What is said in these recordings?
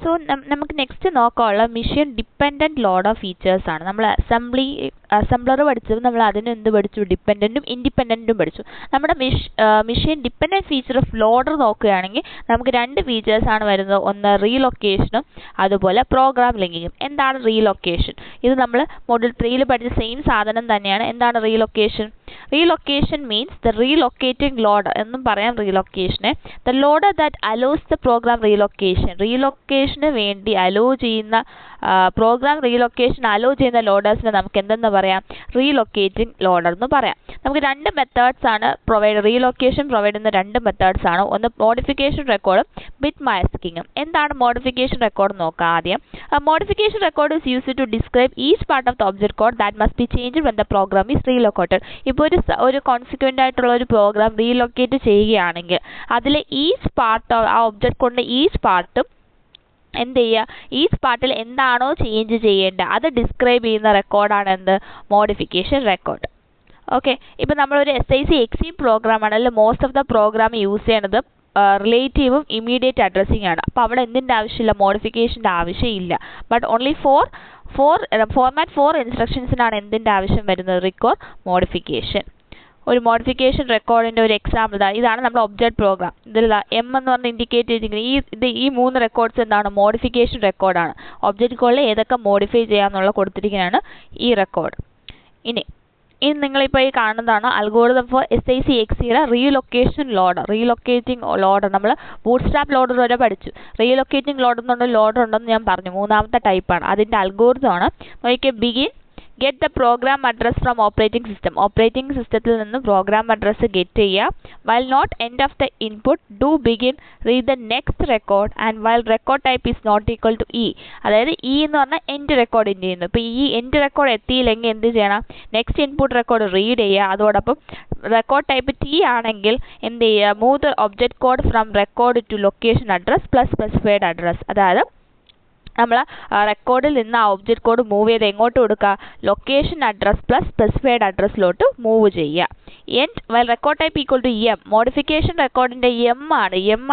So നമുക്ക് next നോക്കാനുള്ള machine dependent loader features ആണ്. നമ്മൾ അസംബ്ലർ പഠിച്ചപ്പോൾ നമ്മൾ അതിന് എന്ത് പഠിച്ചു? ഡിപ്പെൻഡൻറ്റും ഇൻഡിപെൻഡൻറ്റും പഠിച്ചു. നമ്മുടെ machine dependent feature of loader നോക്കുകയാണെങ്കിൽ നമുക്ക് രണ്ട് ഫീച്ചേഴ്സ് ആണ് വരുന്നത്. ഒന്ന് റീലൊക്കേഷനും അതുപോലെ പ്രോഗ്രാം ലിങ്കിങ്ങും. എന്താണ് റീലൊക്കേഷൻ? ഇത് നമ്മൾ മൊഡ്യൂൾ 3 പഠിച്ച സെയിം സാധനം തന്നെയാണ്. എന്താണ് relocation? Relocation means the relocating loader എന്നും പറയാം റീലൊക്കേഷനെ. The loader that allows the program relocation. റീലൊക്കേഷന് വേണ്ടി അലോ ചെയ്യുന്ന പ്രോഗ്രാം റീലൊക്കേഷൻ അലോ ചെയ്യുന്ന ലോഡേഴ്സിനെ നമുക്ക് എന്തെന്ന് പറയാം? റീലൊക്കേറ്റിംഗ് ലോഡർ എന്ന് പറയാം. നമുക്ക് രണ്ട് മെത്തേഡ്സ് ആണ് റീലൊക്കേഷൻ പ്രൊവൈഡ് ചെയ്യുന്ന രണ്ട് മെത്തേഡ്സ് ആണ്. ഒന്ന് മോഡിഫിക്കേഷൻ റെക്കോർഡും ബിറ്റ് മാസ്കിങ്ങും. എന്താണ് മോഡിഫിക്കേഷൻ റെക്കോർഡ് നോക്കാം ആദ്യം. Modification record is used to describe each part of the object code that must be changed when the program is relocated. ഇപ്പോൾ ഒരു കോൺസിക്വൻ്റ് ആയിട്ടുള്ള ഒരു പ്രോഗ്രാം റീലൊക്കേറ്റ് ചെയ്യുകയാണെങ്കിൽ അതിലെ ഈച്ച് പാർട്ട്, ആ ഒബ്ജക്റ്റ് കോഡിൻ്റെ ഈച്ച് പാർട്ടും എന്ത് ചെയ്യുക? ഈച്ച് പാർട്ടിൽ എന്താണോ ചേഞ്ച് ചെയ്യേണ്ടത് അത് ഡിസ്ക്രൈബ് ചെയ്യുന്ന റെക്കോർഡാണ് എന്ത്? Modification record. ഓക്കെ, ഇപ്പോൾ നമ്മളൊരു SIC പ്രോഗ്രാം ആണെങ്കിൽ most of the program use ചെയ്യണത് റിലേറ്റീവും ഇമ്മീഡിയറ്റ് അഡ്രസ്സിംഗ് ആണ്. അപ്പോൾ അവിടെ എന്തിൻ്റെ ആവശ്യമില്ല? മോഡിഫിക്കേഷൻ്റെ ആവശ്യമില്ല. ബട്ട് ഓൺലി ഫോർമാറ്റ് 4 ഇൻസ്ട്രക്ഷൻസിനാണ് എന്തിൻ്റെ ആവശ്യം വരുന്നത്? Require modification. ഒരു മോഡിഫിക്കേഷൻ റെക്കോർഡിൻ്റെ ഒരു എക്സാമ്പിൾ ഇതാണ് നമ്മുടെ ഒബ്ജക്റ്റ് പ്രോഗ്രാം. ഇതിൽ M എന്ന് പറഞ്ഞ് ഇൻഡിക്കേറ്റ് ചെയ്തിരിക്കുന്നത് ഈ 3 റെക്കോർഡ്സ് എന്താണ്? മോഡിഫിക്കേഷൻ റെക്കോർഡാണ്. ഒബ്ജക്റ്റ് കോഡിൽ ഏതൊക്കെ മോഡിഫൈ ചെയ്യാമെന്നുള്ള കൊടുത്തിരിക്കുന്നതാണ് ഈ റെക്കോർഡ്. ഇനി നിങ്ങളിപ്പോൾ ഈ കാണുന്നതാണ് algorithm for SIC relocation loader. Relocating loader നമ്മൾ ബൂട്ട്സ്ട്രാപ്പ് ലോഡർ വരെ പഠിച്ചു. റീലൊക്കേറ്റിംഗ് ലോഡർ എന്നുള്ള ലോഡർ ഉണ്ടെന്ന് ഞാൻ പറഞ്ഞു. മൂന്നാമത്തെ ടൈപ്പാണ്. അതിൻ്റെ അൽഗോരിതം ആണ്. നോക്കിയാൽ begin get the program address from operating system. Operating സിസ്റ്റത്തിൽ നിന്ന് പ്രോഗ്രാം അഡ്രസ്സ് ഗെറ്റ് ചെയ്യുക. while not end of the input do begin read the next record and while record type is not equal to E. അതായത് E എന്ന് പറഞ്ഞാൽ end record ഇൻഡ് ചെയ്യുന്നു. ഇപ്പോൾ ഈ എൻഡ് റെക്കോർഡ് എത്തിയില്ലെങ്കിൽ എന്ത് ചെയ്യണം? നെക്സ്റ്റ് ഇൻപുട്ട് റെക്കോർഡ് റീഡ് ചെയ്യുക. അതോടൊപ്പം റെക്കോർഡ് ടൈപ്പ് T ആണെങ്കിൽ എന്ത് ചെയ്യുക? Move the object code from record to location address plus specified address. അതായത് നമ്മൾ റെക്കോർഡിൽ നിന്ന് ആ ഒബ്ജക്റ്റ് കോഡ് മൂവ് ചെയ്ത് എങ്ങോട്ട് കൊടുക്കുക? ലൊക്കേഷൻ അഡ്രസ് പ്ലസ് സ്പെസിഫൈഡ് അഡ്രസ്സിലോട്ട് മൂവ് ചെയ്യുക. End while record type equal to M. Modification റെക്കോർഡിൻ്റെ M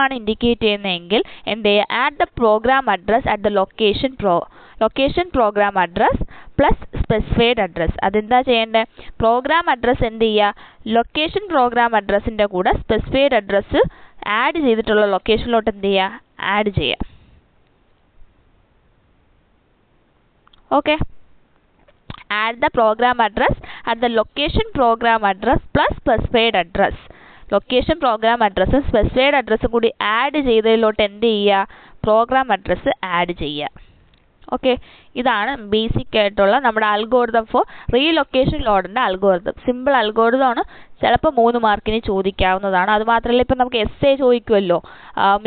ആണ് ഇൻഡിക്കേറ്റ് ചെയ്യുന്നതെങ്കിൽ എന്ത് ചെയ്യുക? Add the program address at the location program address plus specified address. അതെന്താ ചെയ്യേണ്ടത്? പ്രോഗ്രാം അഡ്രസ് എന്ത് ചെയ്യുക? ലൊക്കേഷൻ പ്രോഗ്രാം അഡ്രസ്സിൻ്റെ കൂടെ സ്പെസിഫൈഡ് അഡ്രസ്സ് ആഡ് ചെയ്തിട്ടുള്ള ലൊക്കേഷനിലോട്ട് എന്ത് ചെയ്യുക? ആഡ് ചെയ്യുക. Okay, add the program address at the location program address plus specified address. Location program അഡ്രസ്സും സ്പെസിഫൈഡ് അഡ്രസ്സും കൂടി ആഡ് ചെയ്തതിലോട്ട് എന്ത് ചെയ്യുക? പ്രോഗ്രാം അഡ്രസ്സ് ആഡ് ചെയ്യുക. ഓക്കെ, ഇതാണ് ബേസിക് ആയിട്ടുള്ള നമ്മുടെ അൽഗോരിതം ഫോർ റീലൊക്കേഷൻ ലോഡിൻ്റെ അൽഗോരിതം. സിമ്പിൾ അൽഗോരിതം ആണ്. ചിലപ്പോൾ 3 മാർക്കിന് ചോദിക്കാവുന്നതാണ്. അതുമാത്രമല്ല ഇപ്പോൾ നമുക്ക് essay ചോദിക്കുമല്ലോ,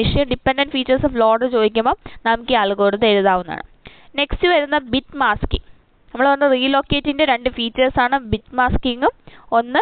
machine dependent features of loader ചോദിക്കുമ്പോൾ നമുക്ക് ഈ അൽഗോരിതം എഴുതാവുന്നതാണ്. നെക്സ്റ്റ് വരുന്ന ബിറ്റ് മാസ്കിങ്. നമ്മൾ പറഞ്ഞ റീലൊക്കേറ്റിൻ്റെ രണ്ട് ഫീച്ചേഴ്സാണ് ബിറ്റ് മാസ്കിങ്ങും ഒന്ന്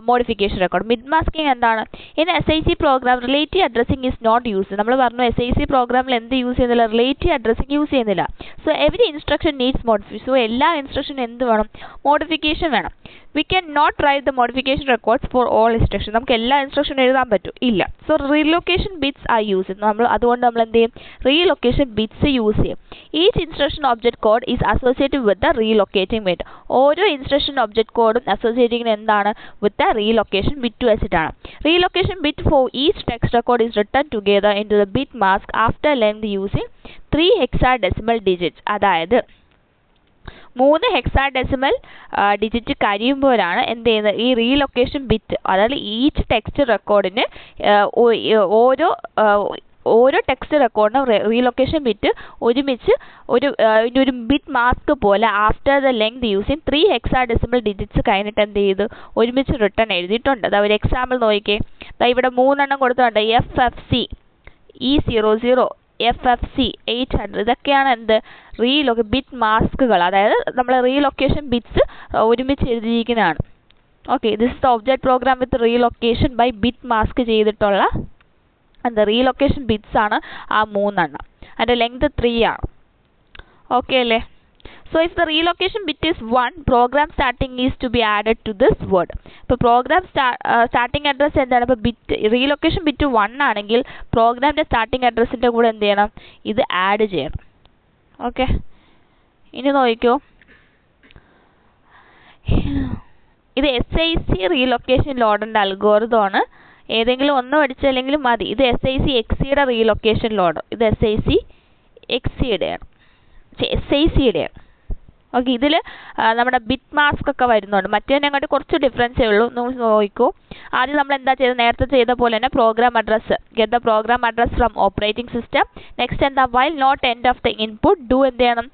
മോഡിഫിക്കേഷൻ റെക്കോർഡ്. ബിറ്റ് മാസ്കിങ് എന്താണ്? In SIC program relative addressing is not use. നമ്മൾ പറഞ്ഞു SIC പ്രോഗ്രാമിൽ എന്ത് യൂസ് ചെയ്യുന്നില്ല? റിലേറ്റീവ് അഡ്രസ്സിംഗ് യൂസ് ചെയ്യുന്നില്ല. So every instruction needs modification. So എല്ലാ ഇൻസ്ട്രക്ഷനും എന്ത് വേണം? മോഡിഫിക്കേഷൻ വേണം. We can not write the modification records for all instruction. നമുക്ക് എല്ലാ ഇൻസ്ട്രക്ഷനും എഴുതാൻ പറ്റും? ഇല്ല. So relocation bits are use. അതുകൊണ്ട് നമ്മൾ എന്ത് ചെയ്യും? റീലൊക്കേഷൻ ബിറ്റ്സ് യൂസ് ചെയ്യും. Each instruction object code is associated with the relocating bit. ഓരോ ഇൻസ്ട്രക്ഷൻ ഒബ്ജക്റ്റ് കോഡും അസോസിയേറ്റിംഗ് എന്താണ്? വിത്ത് ദ റീലൊക്കേഷൻ ബിറ്റ് വെച്ചിട്ടാണ്. Relocation bit for each text record is written together into the bit mask after length using 3 hexadecimal digits. അതായത് 3 hexadecimal digit കഴിയുമ്പോഴാണ് എന്ത് ചെയ്യുന്നത്? ഈ relocation bit, അതായത് ഈച്ച് ടെക്സ്റ്റ് റെക്കോർഡിന് ഓരോ ടെക്സ്റ്റ് റെക്കോർഡിനും റീലൊക്കേഷൻ ബിറ്റ് ഒരുമിച്ച് ഒരു ബിറ്റ് മാസ്ക് പോലെ after the length using 3 hexadecimal digits കഴിഞ്ഞിട്ട് എന്ത് ചെയ്തു? ഒരുമിച്ച് റിട്ടേൺ എഴുതിയിട്ടുണ്ട്. അത് ഒരു എക്സാമ്പിൾ നോക്കിക്കേ. ഇവിടെ 3 എണ്ണം കൊടുത്തിട്ടുണ്ട്. FFC E00, FFC 800. ഇതൊക്കെയാണ് എന്ത്? ബിറ്റ് മാസ്കുകൾ. അതായത് നമ്മൾ റീലൊക്കേഷൻ ബിറ്റ്സ് ഒരുമിച്ച് എഴുതിയിരിക്കുന്നതാണ്. Okay, this is the object program with relocation by bit mask ചെയ്തിട്ടുള്ള റീലൊക്കേഷൻ ബിറ്റ്സ് ആണ് ആ 3 എണ്ണം. അതിൻ്റെ ലെങ്ത് 3 ആണ്. ഓക്കെ അല്ലേ? So if the relocation bit is 1, program starting is to be added to this word. ഇപ്പോൾ program starting address എന്താണ്? ഇപ്പോൾ ബിറ്റ് relocation bit 1 ആണെങ്കിൽ പ്രോഗ്രാമിൻ്റെ സ്റ്റാർട്ടിംഗ് അഡ്രസ്സിൻ്റെ കൂടെ എന്ത് ചെയ്യണം? ഇത് ആഡ് ചെയ്യണം. ഓക്കെ, ഇനി നോക്കിക്കോ, ഇത് SIC റീലൊക്കേഷൻ ലോഡറിൻ്റെ അൽഗോരിതം ആണ്. ഏതെങ്കിലും ഒന്ന് പഠിച്ചില്ലെങ്കിലും മതി. ഇത് SIC XCയുടെ റീലൊക്കേഷൻ ലോഡർ, ഇത് SIC XCയുടെയാണ്, SICയുടെയാണ്. ഓക്കെ, ഇതിൽ നമ്മുടെ ബിറ്റ് മാസ്ക് ഒക്കെ വരുന്നുണ്ട്. മറ്റേതിനെക്കാട്ടി കുറച്ച് ഡിഫറൻസേ ഉള്ളൂ. നിങ്ങൾ നോക്കൂ, ആദ്യം നമ്മൾ എന്താ ചെയ്തത്? നേരത്തെ ചെയ്ത പോലെ തന്നെ program address, get the program address from operating system. Next എന്താ? While not end of the input do എന്ത് ചെയ്യണം?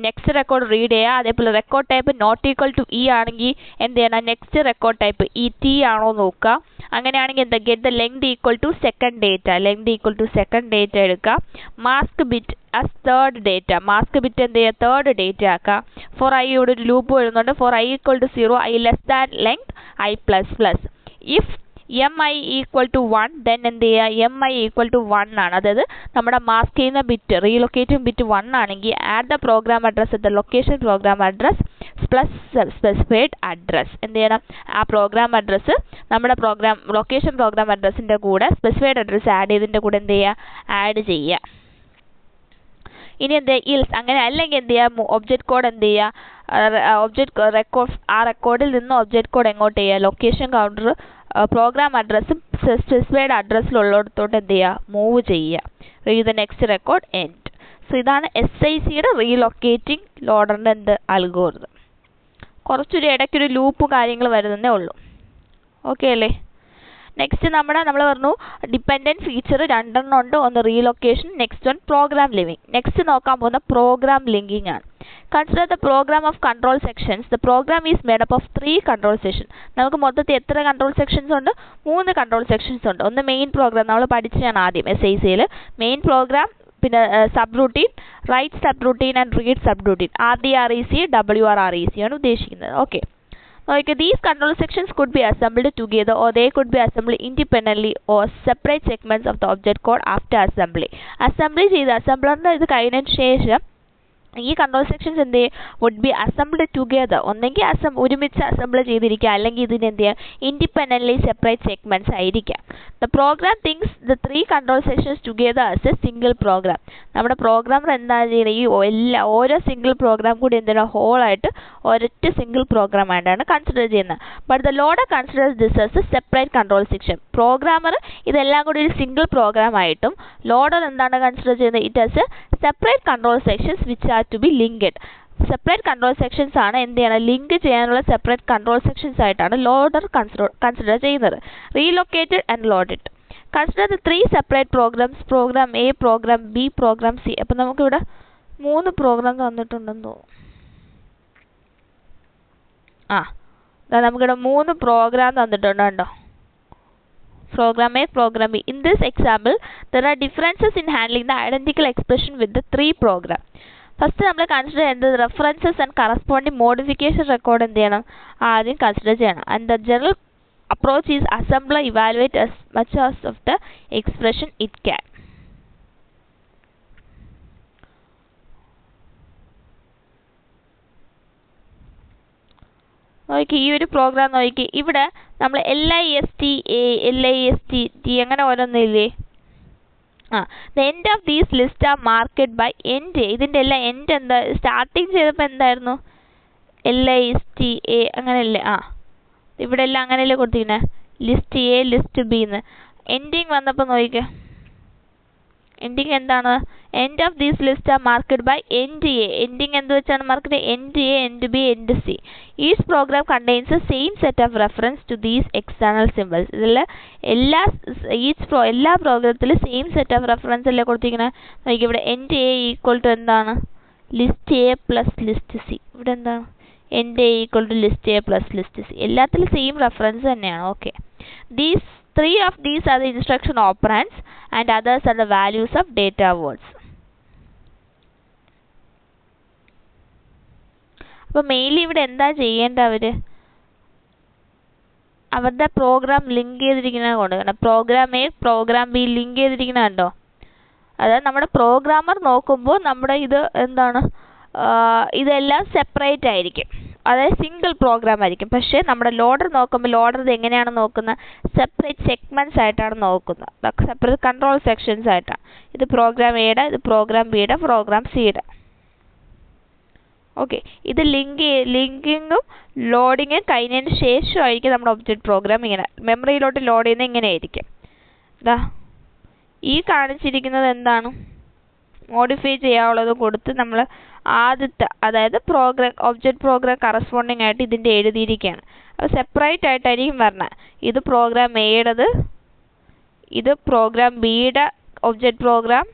നെക്സ്റ്റ് റെക്കോർഡ് റീഡ് ചെയ്യുക. അതേപോലെ record type not equal to ആണെങ്കിൽ എന്ത് ചെയ്യണം? നെക്സ്റ്റ് റെക്കോർഡ് ടൈപ്പ് T ആണോ നോക്കുക. അങ്ങനെയാണെങ്കിൽ എന്താ? Get the length equal to second data, length equal to second data എടുക്കുക. Mask bit as third data, mask bit എന്ത് ചെയ്യുക? തേർഡ് ഡേറ്റ ആക്കുക. ഫോർ ഐ ഇവിടെ ഒരു ലൂപ്പ് വരുന്നുണ്ട്. For I equal to 0, I less than length I plus plus. If mi equal to 1 then എന്ത് ചെയ്യുക? mi equal to 1 ആണ്. അതായത് നമ്മുടെ മാസ്ക് ചെയ്യുന്ന ബിറ്റ്, റീലൊക്കേറ്റിംഗ് ബിറ്റ് 1 ആണെങ്കിൽ add the program address the location program address plus specified address. എന്ത് ചെയ്യണം? ആ പ്രോഗ്രാം അഡ്രസ്സ് നമ്മുടെ പ്രോഗ്രാം ലൊക്കേഷൻ പ്രോഗ്രാം അഡ്രസ്സിൻ്റെ കൂടെ സ്പെസിഫൈഡ് അഡ്രസ്സ് ആഡ് ചെയ്തതിൻ്റെ കൂടെ എന്ത് ചെയ്യുക? ആഡ് ചെയ്യുക. ഇനി എന്ത്? ഇൽസ് അങ്ങനെ അല്ലെങ്കിൽ എന്ത് ചെയ്യുക? ഒബ്ജക്റ്റ് കോഡ് എന്ത് ചെയ്യുക? ഒബ്ജക്റ്റ് റെക്കോർഡ്, ആ റെക്കോർഡിൽ നിന്ന് ഒബ്ജക്റ്റ് കോഡ് എങ്ങോട്ട് ചെയ്യുക? ലൊക്കേഷൻ കൗണ്ടർ പ്രോഗ്രാം അഡ്രസ്സും സ്പെസിഫൈഡ് അഡ്രസ്സിലുള്ളിടത്തോട്ട് എന്ത് ചെയ്യുക? മൂവ് ചെയ്യുക. Read the next record end. So ഇതാണ് SICയുടെ റീലൊക്കേറ്റിംഗ് ലോഡറിൻ്റെ എന്ത്? അൽഗോരിതം. കുറച്ചൊരു ഇടയ്ക്കൊരു ലൂപ്പ് കാര്യങ്ങൾ വരുന്നതേ ഉള്ളൂ. ഓക്കെ അല്ലേ? നെക്സ്റ്റ് നമ്മൾ പറഞ്ഞു ഡിപ്പെൻഡൻറ്റ് ഫീച്ചർ രണ്ടെണ്ണം ഉണ്ട്. ഒന്ന് relocation, next one program linking. Next നോക്കാൻ പോകുന്ന പ്രോഗ്രാം ലിങ്കിങ് ആണ്. Consider the program of control sections. The program is made up of 3 control section. നമുക്ക് മൊത്തത്തിൽ എത്ര കൺട്രോൾ സെക്ഷൻസ് ഉണ്ട്? 3 കൺട്രോൾ സെക്ഷൻസ് ഉണ്ട്. ഒന്ന് മെയിൻ പ്രോഗ്രാം, നമ്മൾ പഠിച്ചതാണ് ആദ്യം SICയിൽ. മെയിൻ പ്രോഗ്രാം, പിന്നെ subroutine, write subroutine and read subroutine. RDREC, WRREC ആണ് ഉദ്ദേശിക്കുന്നത്. Okay, okay, these control sections could be assembled together or they could be assembled independently or separate segments of the object code after assembly. Assembly ചെയ്ത് അസംബ്ലറിൻ്റെ ഇത് കഴിഞ്ഞതിന് ശേഷം ഈ control sections എന്ത് ചെയ്യും? Would be assembled together. ഒന്നെങ്കിൽ ഒരുമിച്ച് assemble ചെയ്തിരിക്കുക, അല്ലെങ്കിൽ ഇതിന് എന്ത് ചെയ്യുക? ഇൻഡിപെൻഡൻ്റ്ലി സെപ്പറേറ്റ് സെഗ്മെൻറ്റ്സ് ആയിരിക്കാം. The program thinks the 3 control sections together as a single program. നമ്മുടെ പ്രോഗ്രാമർ എന്താ ചെയ്യുന്നത്? ഈ ഓരോ സിംഗിൾ പ്രോഗ്രാം കൂടി എന്താണ്? ഹോളായിട്ട് ഒരൊറ്റ സിംഗിൾ പ്രോഗ്രാം ആയിട്ടാണ് കൺസിഡർ ചെയ്യുന്നത്. But the loader considers this as a separate control section. Programmer ഇതെല്ലാം കൂടി ഒരു സിംഗിൾ പ്രോഗ്രാം ആയിട്ടും ലോഡർ എന്താണ് കൺസിഡർ ചെയ്യുന്നത്? It as a separate control sections which are to be linked. Separate control sections ആണ് എന്ത് ചെയ്യണം? ലിങ്ക് ചെയ്യാനുള്ള സെപ്പറേറ്റ് കൺട്രോൾ സെക്ഷൻസ് ആയിട്ടാണ് ലോഡർ കൺസിഡർ ചെയ്യുന്നത്. Relocated and loaded. Consider the 3 separate programs, program A, program B, program C. അപ്പം നമുക്കിവിടെ 3 programme തന്നിട്ടുണ്ടെന്ന് തോന്നുന്നു. നമുക്കിവിടെ 3 പ്രോഗ്രാം തന്നിട്ടുണ്ട് കേട്ടോ. Program A, Program B. In this example, there are differences in handling the identical expression with the 3 program. First, നമ്മൾ consider ചെയ്യുന്നത് references and corresponding modification record എന്ത് ചെയ്യണം? ആദ്യം കൺസിഡർ ചെയ്യണം. And the general approach is assemble, evaluate as much as of the expression it can. നോക്കി, ഈ ഒരു programme നോക്കി. ഇവിടെ നമ്മൾ LIST A, LIST T അങ്ങനെ ഓരോന്നില്ലേ? The end of these list are marked by end. ഇതിൻ്റെ എല്ലാം എൻഡ് എന്താ? സ്റ്റാർട്ടിങ് ചെയ്തപ്പോൾ എന്തായിരുന്നു? LIST A അങ്ങനെയല്ലേ? ഇവിടെ എല്ലാം അങ്ങനെയല്ലേ കൊടുത്തിരിക്കുന്നത്? ലിസ്റ്റ് A, ലിസ്റ്റ് B എന്ന്. എൻഡിങ് വന്നപ്പോൾ നോക്കിക്കേ, എൻഡിങ് എന്താണ്? End of these list are marked by end A. Ending എന്ത് വെച്ചാണ് marked? End A, end B, end C. Each program contains same set of reference to these external symbols. ഇതിൽ എല്ലാ പ്രോഗ്രാമത്തിലും same set of reference അല്ലേ കൊടുത്തിരിക്കുന്നത്? നോക്കി, ഇവിടെ end A equal to എന്താണ്? List A plus list C. ഇവിടെ എന്താണ്? End A equal to list A plus list C. എല്ലാത്തിലും സെയിം റെഫറൻസ് തന്നെയാണ്. Okay, these 3 of these are the instruction operands and others are the values of data words. അപ്പോൾ mainly ഇവിടെ എന്താ ചെയ്യേണ്ടത്? അവരുടെ program link ചെയ്തിരിക്കുന്നത് കൊണ്ട്, കാരണം program A, program B link ചെയ്തിരിക്കുന്നത് കണ്ടോ? അതായത് നമ്മുടെ പ്രോഗ്രാമർ നോക്കുമ്പോൾ നമ്മുടെ ഇത് എന്താണ്? ഇതെല്ലാം സെപ്പറേറ്റ് ആയിരിക്കും, അതായത് സിംഗിൾ പ്രോഗ്രാം ആയിരിക്കും. പക്ഷേ നമ്മുടെ ലോഡർ നോക്കുമ്പോൾ ലോഡർ ഇത് എങ്ങനെയാണ് നോക്കുന്നത്? സെപ്പറേറ്റ് സെഗ്മെൻറ്റ്സ് ആയിട്ടാണ് നോക്കുന്നത്, സെപ്പറേറ്റ് കൺട്രോൾ സെക്ഷൻസ് ആയിട്ടാണ്. ഇത് പ്രോഗ്രാം എയുടെ, ഇത് പ്രോഗ്രാം ബിയുടെ, പ്രോഗ്രാം സിയുടെ. ഓക്കെ, ഇത് ലിങ്കിങ്ങും ലോഡിങ്ങും കഴിഞ്ഞതിന് ശേഷമായിരിക്കും നമ്മുടെ ഒബ്ജക്റ്റ് പ്രോഗ്രാം ഇങ്ങനെ മെമ്മറിയിലോട്ട് ലോഡ് ചെയ്യുന്നത് ഇങ്ങനെയായിരിക്കും. ഇതാ ഈ കാണിച്ചിരിക്കുന്നത് എന്താണ്? മോഡിഫൈ ചെയ്യാനുള്ളത് കൊടുത്ത് നമ്മൾ ആദ്യത്തെ, അതായത് ഒബ്ജക്റ്റ് പ്രോഗ്രാം കറസ്പോണ്ടിങ് ആയിട്ട് ഇതിൻ്റെ എഴുതിയിരിക്കുകയാണ്. അത് സെപ്പറേറ്റ് ആയിട്ടായിരിക്കും പറഞ്ഞത്. ഇത് പ്രോഗ്രാം എയുടേത്, ഇത് പ്രോഗ്രാം ബിയുടെ ഒബ്ജക്റ്റ് പ്രോഗ്രാം,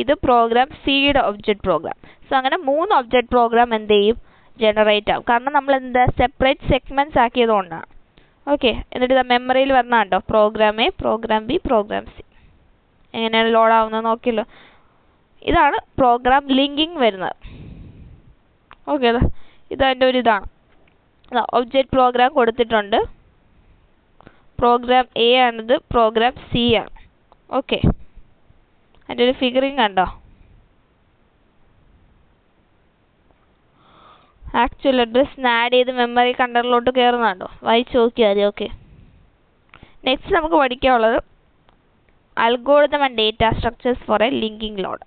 ഇത് പ്രോഗ്രാം സിയുടെ ഒബ്ജക്റ്റ് പ്രോഗ്രാം. സോ അങ്ങനെ 3 ഒബ്ജക്റ്റ് പ്രോഗ്രാം എന്ത് ചെയ്യും? ജനറേറ്റ് ആവും. കാരണം നമ്മൾ എന്താ സെപ്പറേറ്റ് സെഗ്മെൻറ്റ്സ് ആക്കിയതുകൊണ്ടാണ്. ഓക്കെ, എന്നിട്ട് ഇത് മെമ്മറിയിൽ വന്നാൽ കണ്ടോ, program A, program B, program C എങ്ങനെയാണ് ലോഡ് ആവുന്നത് നോക്കിയല്ലോ. ഇതാണ് പ്രോഗ്രാം ലിങ്കിങ് വരുന്നത്. ഓക്കെ, ഇതതിൻ്റെ ഒരു ഇതാണ്. ഒബ്ജക്റ്റ് പ്രോഗ്രാം കൊടുത്തിട്ടുണ്ട്, പ്രോഗ്രാം എ ആണിത്, പ്രോഗ്രാം സി ആണ്. ഓക്കെ, അതിൻ്റെ ഒരു ഫിഗറിങ് കണ്ടോ? ആക്ച്വൽ അഡ്രസ് ആഡ് ചെയ്ത് മെമ്മറി കണ്ടറിലോട്ട് കയറുന്നുണ്ടോ? വായിച്ച് നോക്കിയാൽ മതി. ഓക്കെ, നെക്സ്റ്റ് നമുക്ക് പഠിക്കാനുള്ളത് algorithm and data structures for a linking load.